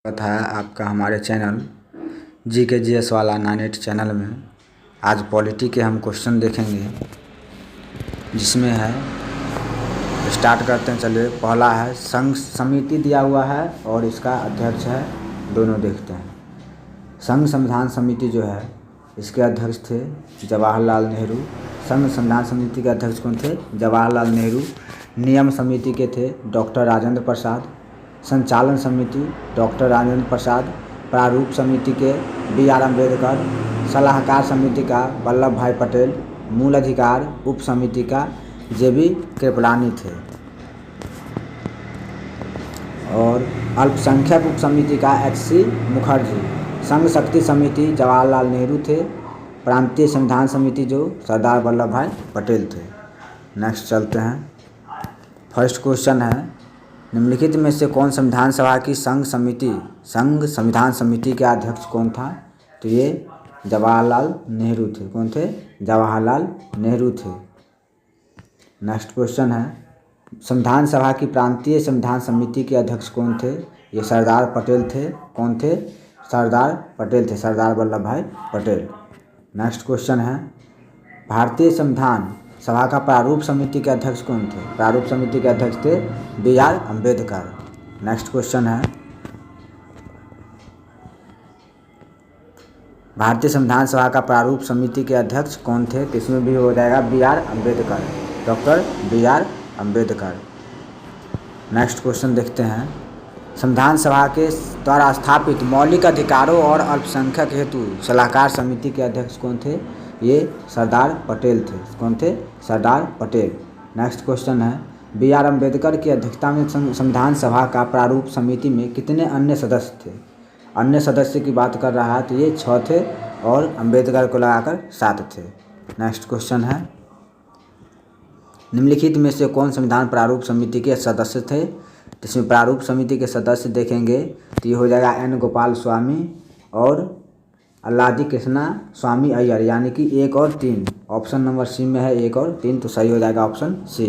स्वागत है आपका हमारे चैनल GK GS वाला 98 चैनल में। आज पॉलिटी के हम क्वेश्चन देखेंगे, जिसमें है, स्टार्ट करते हैं। चलिए, पहला है संघ समिति दिया हुआ है और इसका अध्यक्ष है, दोनों देखते हैं। संघ संविधान समिति जो है, इसके अध्यक्ष थे जवाहरलाल नेहरू। संघ संविधान समिति के अध्यक्ष कौन थे? जवाहरलाल नेहरू। नियम समिति के थे डॉक्टर राजेंद्र प्रसाद। संचालन समिति डॉक्टर राजेंद्र प्रसाद। प्रारूप समिति के BR अम्बेडकर। सलाहकार समिति का वल्लभ भाई पटेल। मूल अधिकार उप समिति का JB कृपलानी थे। और अल्पसंख्यक उप समिति का HC मुखर्जी। संघ शक्ति समिति जवाहरलाल नेहरू थे। प्रांतीय संविधान समिति जो सरदार वल्लभ भाई पटेल थे। नेक्स्ट चलते हैं। फर्स्ट क्वेश्चन है, निम्नलिखित में से कौन संविधान सभा की संघ संविधान समिति के अध्यक्ष कौन था? तो ये जवाहरलाल नेहरू थे। कौन थे? जवाहरलाल नेहरू थे। नेक्स्ट क्वेश्चन है, संविधान सभा की प्रांतीय संविधान समिति के अध्यक्ष कौन थे? ये सरदार पटेल थे। कौन थे? सरदार पटेल थे, सरदार वल्लभ भाई पटेल। नेक्स्ट क्वेश्चन है, भारतीय संविधान सभा का प्रारूप समिति के अध्यक्ष कौन थे? प्रारूप समिति के अध्यक्ष थे BR अम्बेडकर। नेक्स्ट क्वेश्चन है, भारतीय संविधान सभा का प्रारूप समिति के अध्यक्ष कौन थे? तो इसमें भी हो जाएगा BR Ambedkar, doctor BR Ambedkar. Next question देखते हैं, संविधान सभा के द्वारा स्थापित मौलिक अधिकारों और अल्पसंख्यक हेतु सलाहकार समिति के अध्यक्ष कौन थे? ये सरदार पटेल थे। कौन थे? सरदार पटेल। नेक्स्ट क्वेश्चन है, BR अम्बेडकर की अध्यक्षता में संविधान सभा का प्रारूप समिति में कितने अन्य सदस्य थे? अन्य सदस्य की बात कर रहा है तो ये 6 थे और अम्बेडकर को लगाकर 7 थे। नेक्स्ट क्वेश्चन है, निम्नलिखित में से कौन संविधान प्रारूप समिति के सदस्य थे? जिसमें प्रारूप समिति के सदस्य देखेंगे तो ये हो जाएगा N गोपाल स्वामी और अल्लादी कृष्णा स्वामी अय्यर, यानी कि 1 और 3। ऑप्शन नंबर C में है 1 और 3, तो सही हो जाएगा ऑप्शन C।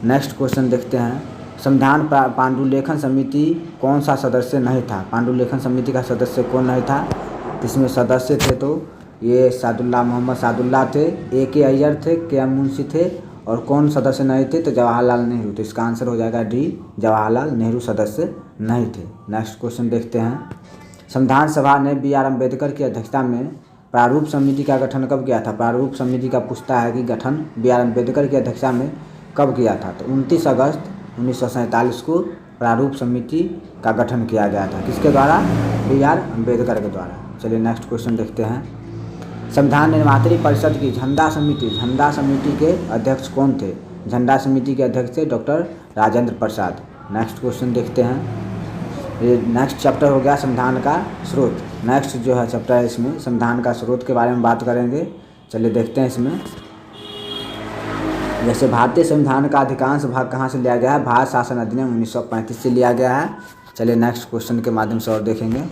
नेक्स्ट क्वेश्चन देखते हैं, संविधान पांडुलेखन समिति कौन सा सदस्य नहीं था? पांडुलेखन समिति का सदस्य कौन नहीं था? इसमें सदस्य थे तो ये मोहम्मद सादुल्ला थे, AK अय्यर थे, KM मुंशी थे। और कौन सदस्य नहीं थे? तो जवाहरलाल नेहरू। तो इसका आंसर हो जाएगा D, जवाहरलाल नेहरू सदस्य नहीं थे। नेक्स्ट क्वेश्चन देखते हैं, संविधान सभा ने BR अम्बेडकर की अध्यक्षता में प्रारूप समिति का गठन कब किया था? प्रारूप समिति का पूछता है कि गठन BR अम्बेडकर की अध्यक्षता में कब किया था? तो 29 अगस्त 1947 को प्रारूप समिति का गठन किया गया था। किसके द्वारा? BR अम्बेडकर के द्वारा। चलिए नेक्स्ट क्वेश्चन देखते हैं, संविधान निर्मात्री परिषद की झंडा समिति के अध्यक्ष कौन थे? झंडा समिति के अध्यक्ष थे doctor Rajendra Prasad. Next question देखते हैं, ये नेक्स्ट चैप्टर हो गया संविधान का स्रोत। नेक्स्ट जो है चैप्टर है, इसमें संविधान का स्रोत के बारे में बात करेंगे। चलिए देखते हैं इसमें, जैसे भारतीय संविधान का अधिकांश भाग कहाँ से लिया गया है? भारत शासन अधिनियम 1935 से लिया गया है। चलिए नेक्स्ट क्वेश्चन के माध्यम से और देखेंगे।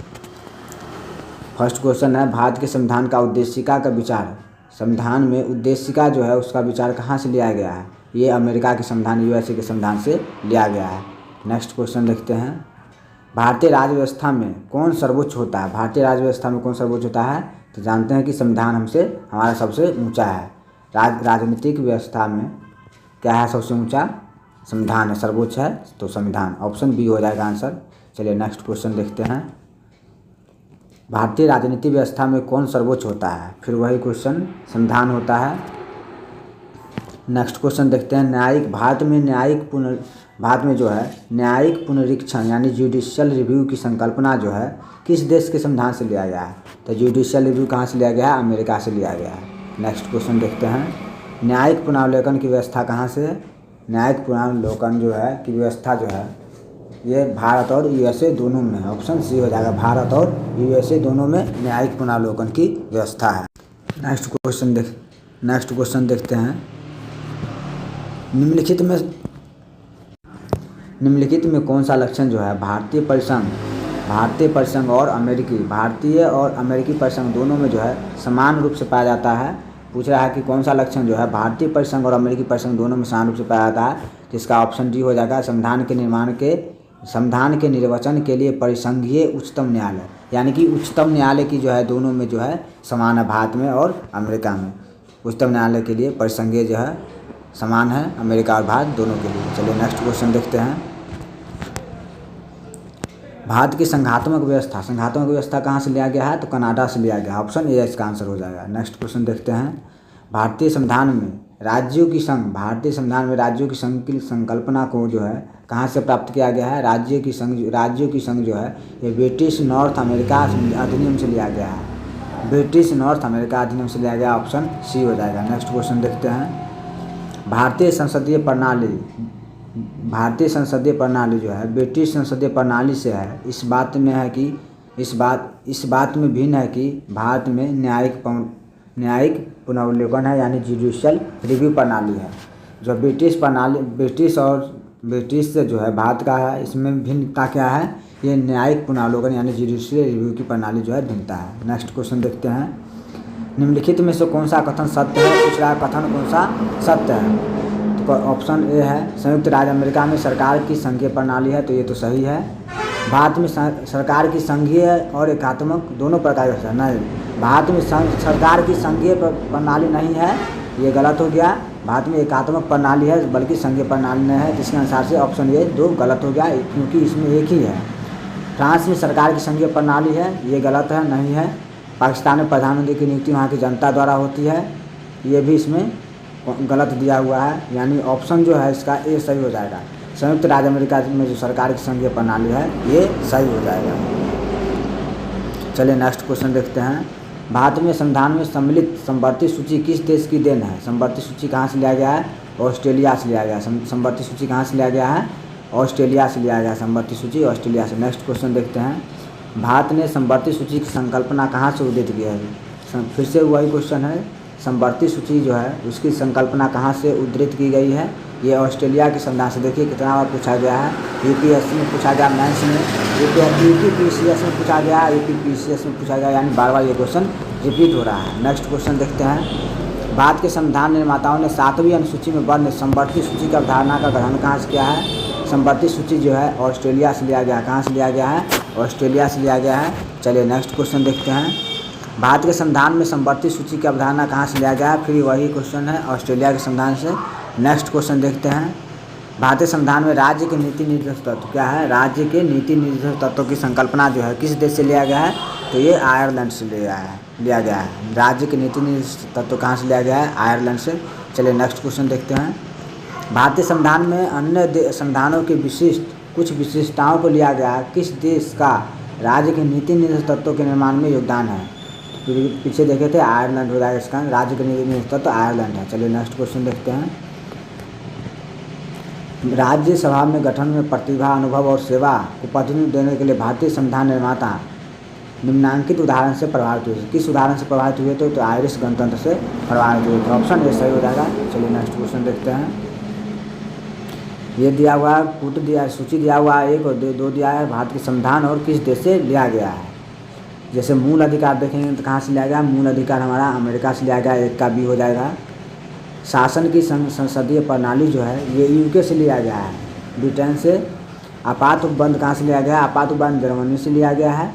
फर्स्ट क्वेश्चन है, भारत के संविधान का उद्देशिका का विचार। संविधान में उद्देशिका जो है उसका विचार कहाँ से लिया गया है? ये अमेरिका के संविधान USA के संविधान से लिया गया है। नेक्स्ट क्वेश्चन देखते हैं, भारतीय राज्य व्यवस्था में कौन सर्वोच्च होता है? भारतीय राज्य व्यवस्था में कौन सर्वोच्च होता है? तो जानते हैं कि संविधान हमसे हमारा सबसे ऊंचा है। राजनीतिक व्यवस्था में क्या है सबसे ऊंचा? संविधान है, सर्वोच्च है तो संविधान। ऑप्शन B हो जाएगा आंसर। चलिए नेक्स्ट क्वेश्चन देखते हैं, भारतीय राजनीतिक व्यवस्था में कौन सर्वोच्च होता है? फिर वही क्वेश्चन, संविधान होता है। नेक्स्ट क्वेश्चन देखते हैं, भारत में जो है न्यायिक पुनरीक्षण यानी जुडिशियल रिव्यू की संकल्पना जो है किस देश के संविधान से लिया गया है? तो जुडिशियल रिव्यू कहाँ से लिया गया है? अमेरिका से लिया गया है। नेक्स्ट क्वेश्चन देखते हैं, न्यायिक पुनरावलोकन की व्यवस्था कहाँ से है? न्यायिक पुनरावलोकन जो है की व्यवस्था जो है ये भारत और USA दोनों में है। ऑप्शन C हो जाएगा, भारत और USA दोनों में न्यायिक पुनरावलोकन की व्यवस्था है। नेक्स्ट क्वेश्चन देखते हैं, निम्नलिखित में कौन सा लक्षण जो है भारतीय परिसंघ और अमेरिकी परिसंघ दोनों में जो है समान रूप से पाया जाता है? पूछ रहा है कि कौन सा लक्षण जो है भारतीय परिसंघ और अमेरिकी परिसंघ दोनों में समान रूप से पाया जाता है। तो इसका ऑप्शन D हो जाएगा, संविधान के निर्माण के संविधान के निर्वचन के लिए परिसंघीय उच्चतम न्यायालय, यानी कि उच्चतम न्यायालय की जो है दोनों में जो है समान है, भारत में और अमेरिका में। उच्चतम न्यायालय के लिए परिसंघीय जो है समान है अमेरिका और भारत दोनों के लिए। चलिए नेक्स्ट क्वेश्चन देखते हैं। भारत की संघात्मक व्यवस्था कहाँ से लिया गया है? तो कनाडा से लिया गया। ऑप्शन ए इसका आंसर हो जाएगा। नेक्स्ट क्वेश्चन देखते हैं। भारतीय संविधान में राज्यों की संघ की संकल्पना को जो है कहाँ से प्राप्त किया गया है? राज्यों की संघ जो है ये ब्रिटिश नॉर्थ अमेरिका अधिनियम से लिया गया है। ब्रिटिश नॉर्थ अमेरिका अधिनियम से लिया गया। ऑप्शन सी हो जाएगा। नेक्स्ट क्वेश्चन देखते हैं। भारतीय संसदीय प्रणाली जो है ब्रिटिश संसदीय प्रणाली से है, इस बात में भिन्न है कि भारत में न्यायिक पुनर्विलोकन है, यानी जुडिशियल रिव्यू प्रणाली है। जो ब्रिटिश से जो है भारत का है, इसमें भिन्नता क्या है? ये न्यायिक पुनर्विलोकन यानी जुडिशियल रिव्यू की प्रणाली जो है भिन्नता है। नेक्स्ट क्वेश्चन देखते हैं। निम्नलिखित में से कौन सा कथन सत्य है? पूछ रहा है कथन कौन सा सत्य है? तो ऑप्शन ए है, संयुक्त राज्य अमेरिका में सरकार की संघीय प्रणाली है, तो ये तो सही है। भारत में सरकार की संघीय और एकात्मक दोनों प्रकार का नहीं, भारत में सरकार की संघीय प्रणाली नहीं है, ये गलत हो गया। भारत में एकात्मक प्रणाली है बल्कि संघीय प्रणाली नहीं है, जिसके अनुसार से ऑप्शन ए 2 गलत हो गया, क्योंकि इसमें एक ही है। फ्रांस में सरकार की संघीय प्रणाली है, ये गलत है, नहीं है। पाकिस्तान में प्रधानमंत्री की नियुक्ति वहाँ की जनता द्वारा होती है, ये भी इसमें गलत दिया हुआ है, यानी ऑप्शन जो है इसका ए सही हो जाएगा। संयुक्त राज्य अमेरिका में जो सरकार की संघीय प्रणाली है ये सही हो जाएगा। चलिए नेक्स्ट क्वेश्चन देखते हैं। भारत में संविधान में सम्मिलित समवर्ती सूची किस देश की देन है? समवर्ती सूची कहाँ से लिया गया है? ऑस्ट्रेलिया से लिया गया। समवर्ती सूची कहाँ से लिया गया है? ऑस्ट्रेलिया से लिया गया। समवर्ती सूची ऑस्ट्रेलिया से। नेक्स्ट क्वेश्चन देखते हैं। भारत ने समवर्ती सूची की संकल्पना कहाँ से उदित की है? फिर से वही क्वेश्चन है, समवर्ती सूची जो है उसकी संकल्पना कहाँ से उद्धृत की गई है? ये ऑस्ट्रेलिया के संविधान से। देखिए कितना बार पूछा गया है, यूपीएससी में पूछा गया, मेंस में, यूपीपीसीएस में पूछा गया, यूपीपीसीएस में पूछा गया, यानी बार बार ये क्वेश्चन रिपीट हो रहा है। नेक्स्ट क्वेश्चन देखते हैं। भारत के संविधान निर्माताओं ने 7वीं अनुसूची में वर्ण समवर्ती सूची की अवधारणा का ग्रहण कहाँ से किया है? समवर्ती सूची जो है ऑस्ट्रेलिया से लिया गया। कहाँ से लिया गया है? ऑस्ट्रेलिया से लिया गया है। चलिए नेक्स्ट क्वेश्चन देखते हैं। भारत के संविधान में समवर्ती सूची की अवधारणा कहाँ से लिया गया है? फिर वही क्वेश्चन है, ऑस्ट्रेलिया के संविधान से। नेक्स्ट क्वेश्चन देखते हैं। भारतीय संविधान में राज्य के नीति निर्देशक तत्व क्या है? राज्य के नीति निर्देशक तत्वों की संकल्पना जो है किस देश से लिया गया है? तो ये आयरलैंड से लिया गया है। राज्य के नीति निर्देशक तत्व कहाँ से लिया गया है? आयरलैंड से। चलिए नेक्स्ट क्वेश्चन देखते हैं। भारतीय संविधान में अन्य संविधानों के कुछ विशिष्टताओं को लिया गया है, किस देश का राज्य के नीति निर्देशक तत्वों के निर्माण में योगदान है? पीछे देखे थे, आयरलैंड हो जाएगा इसका। राज्य के नीति निर्देशक तत्व आयरलैंड है। चलिए नेक्स्ट क्वेश्चन देखते हैं। राज्यसभा में गठन में प्रतिभा, अनुभव और सेवा को प्राधान्य देने के लिए भारतीय संविधान निर्माता निम्नांकित उदाहरण से प्रभावित हुए। किस उदाहरण से प्रभावित हुए? तो आयरिश गणतंत्र से प्रभावित हुए। तो ऑप्शन ए सही हो जाएगा। चलिए नेक्स्ट क्वेश्चन देखते हैं। ये दिया हुआ सूची दिया हुआ है 1 और 2 दिया है। भारत के संविधान और किस देश से लिया गया है? जैसे मूल अधिकार देखेंगे तो कहाँ से लिया गया? मूल अधिकार हमारा अमेरिका से लिया गया, 1 का बी हो जाएगा। शासन की संसदीय प्रणाली जो है ये यूके से लिया गया है, ब्रिटेन से। आपात उपबंध कहाँ से लिया गया है? आपात उपबंध जर्मनी से लिया गया है।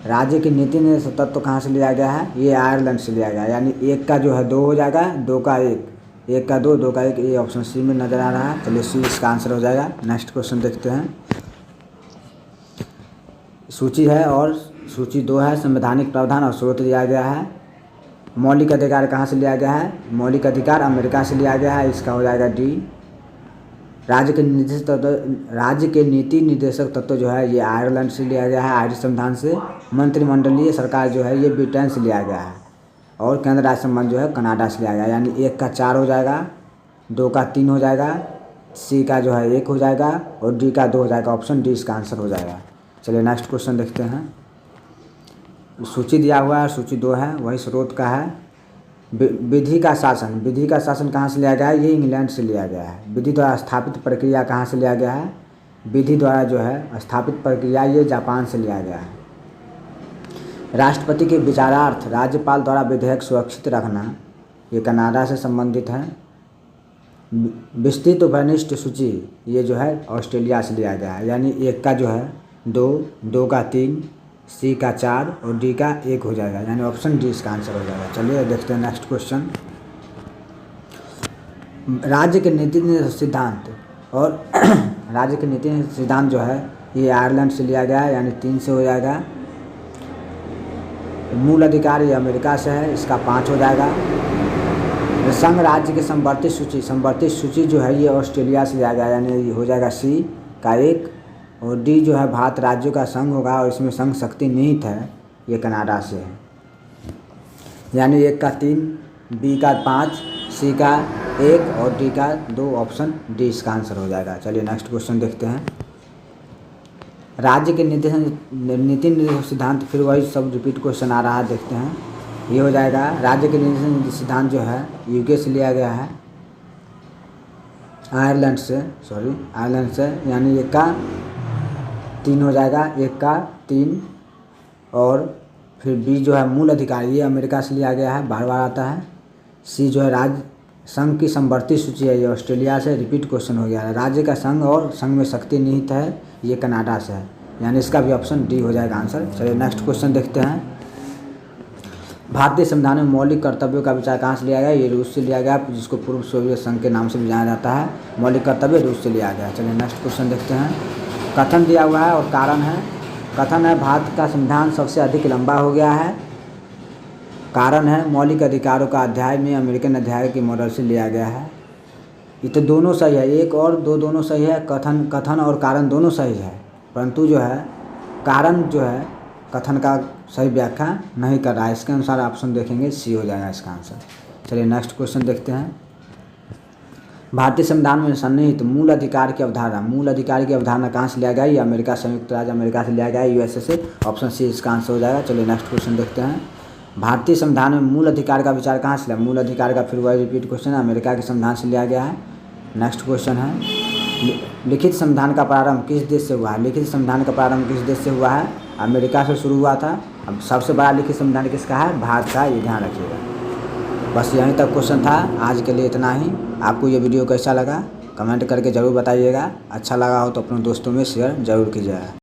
राज्य की नीति निर्देशक तत्व कहाँ से लिया गया है? ये आयरलैंड से लिया गया है, यानी 1 का जो है 2 हो जाएगा, 2 का 1, 1 का 2, 2 का 1, ये ऑप्शन सी में नज़र आ रहा है। चलिए सी इसका आंसर हो जाएगा। नेक्स्ट क्वेश्चन देखते हैं। सूची है और सूची 2 है, संवैधानिक प्रावधान और स्रोत दिया गया है। मौलिक अधिकार कहाँ से लिया गया है? मौलिक अधिकार अमेरिका से लिया गया है, इसका हो जाएगा डी। राज्य के नीति निर्देशक तत्व जो है ये आयरलैंड से लिया गया है, आयरिश संविधान से। मंत्रिमंडलीय सरकार जो है ये ब्रिटेन से लिया गया है, और केंद्र राज्य संबंध जो है कनाडा से लिया गया है, यानी 1 का 4 हो जाएगा, 2 का 3 हो जाएगा, सी का जो है 1 हो जाएगा और डी का 2 हो जाएगा। ऑप्शन डी इसका आंसर हो जाएगा। चलिए नेक्स्ट क्वेश्चन देखते हैं। सूची दिया हुआ है, सूची 2 है, वही स्रोत का है। विधि का शासन कहाँ से लिया गया है? ये इंग्लैंड से लिया गया है। विधि द्वारा स्थापित प्रक्रिया कहाँ से लिया गया है? विधि द्वारा जो है स्थापित प्रक्रिया ये जापान से लिया गया है। राष्ट्रपति के विचारार्थ राज्यपाल द्वारा विधेयक सुरक्षित रखना, ये कनाडा से संबंधित है। विस्तृत उभयनिष्ठ सूची ये जो है ऑस्ट्रेलिया से लिया गया है, यानी 1 का जो है 2, 2 का 3, सी का 4 और डी का 1 हो जाएगा, यानी ऑप्शन डी इसका आंसर हो जाएगा। चलिए देखते हैं नेक्स्ट क्वेश्चन। राज्य के नीति सिद्धांत और राज्य के नीति सिद्धांत जो है ये आयरलैंड से लिया गया है, यानी 3 से हो जाएगा। मूल अधिकार ये अमेरिका से है, इसका 5 हो जाएगा। संघ राज्य की संवर्धित सूची जो है ये ऑस्ट्रेलिया से लिया गया, यानी हो जाएगा सी का 1 और डी जो है भारत राज्यों का संघ होगा और इसमें संघ शक्ति निहित है, ये कनाडा से है, यानी 1 का 3, बी का 5, सी का 1 और डी का 2, ऑप्शन डी इसका आंसर हो जाएगा। चलिए नेक्स्ट क्वेश्चन देखते हैं। राज्य के नीति सिद्धांत, फिर वही सब रिपीट क्वेश्चन आ रहा है, देखते हैं। ये हो जाएगा राज्य के नीति सिद्धांत जो है यूके से लिया गया है, आयरलैंड से, यानी 1 का 3 हो जाएगा, 1 का 3 और फिर बी जो है मूल अधिकार ये अमेरिका से लिया गया है, बार बार आता है। सी जो है राज्य संघ की संवर्धित सूची है, ये ऑस्ट्रेलिया से, रिपीट क्वेश्चन हो गया है। राज्य का संघ और संघ में शक्ति निहित है, ये कनाडा से है, यानी इसका भी ऑप्शन डी हो जाएगा आंसर। चलिए नेक्स्ट क्वेश्चन देखते हैं। भारतीय संविधान में मौलिक कर्तव्यों का विचार कहाँ से लिया गया? ये रूस से लिया गया, जिसको पूर्व सोवियत संघ के नाम से भी जाना जाता है। मौलिक कर्तव्य रूस से लिया गया। चलिए नेक्स्ट क्वेश्चन देखते हैं। कथन दिया हुआ है और कारण है। कथन है भारत का संविधान सबसे अधिक लंबा हो गया है। कारण है मौलिक अधिकारों का अध्याय में अमेरिकन अध्याय के मॉडल से लिया गया है। ये तो दोनों सही है, 1 और 2 दोनों सही है। कथन और कारण दोनों सही है, परंतु जो है कारण जो है कथन का सही व्याख्या नहीं कर रहा है। इसके अनुसार ऑप्शन देखेंगे सी हो जाएगा इसका आंसर। चलिए नेक्स्ट क्वेश्चन देखते हैं। भारतीय संविधान में सन्निहित मूल अधिकार की अवधारणा, मूल अधिकार की अवधारणा कहाँ से लिया गया? ये अमेरिका, संयुक्त राज्य अमेरिका से लिया गया है, यूएसए से। ऑप्शन सी इसका आंसर हो जाएगा। चलिए नेक्स्ट क्वेश्चन देखते हैं। भारतीय संविधान में मूल अधिकार का विचार कहाँ से लिया? मूल अधिकार का फिर वही रिपीट क्वेश्चन है, अमेरिका के संविधान से लिया गया है। नेक्स्ट क्वेश्चन है लिखित संविधान का प्रारंभ किस देश से हुआ है? लिखित संविधान का प्रारंभ किस देश से हुआ है? अमेरिका से शुरू हुआ था। अब सबसे बड़ा लिखित संविधान किसका है? भारत का, ये ध्यान रखिएगा। बस यहीं तक क्वेश्चन था, आज के लिए इतना ही। आपको ये वीडियो कैसा लगा कमेंट करके ज़रूर बताइएगा। अच्छा लगा हो तो अपने दोस्तों में शेयर ज़रूर कीजिएगा।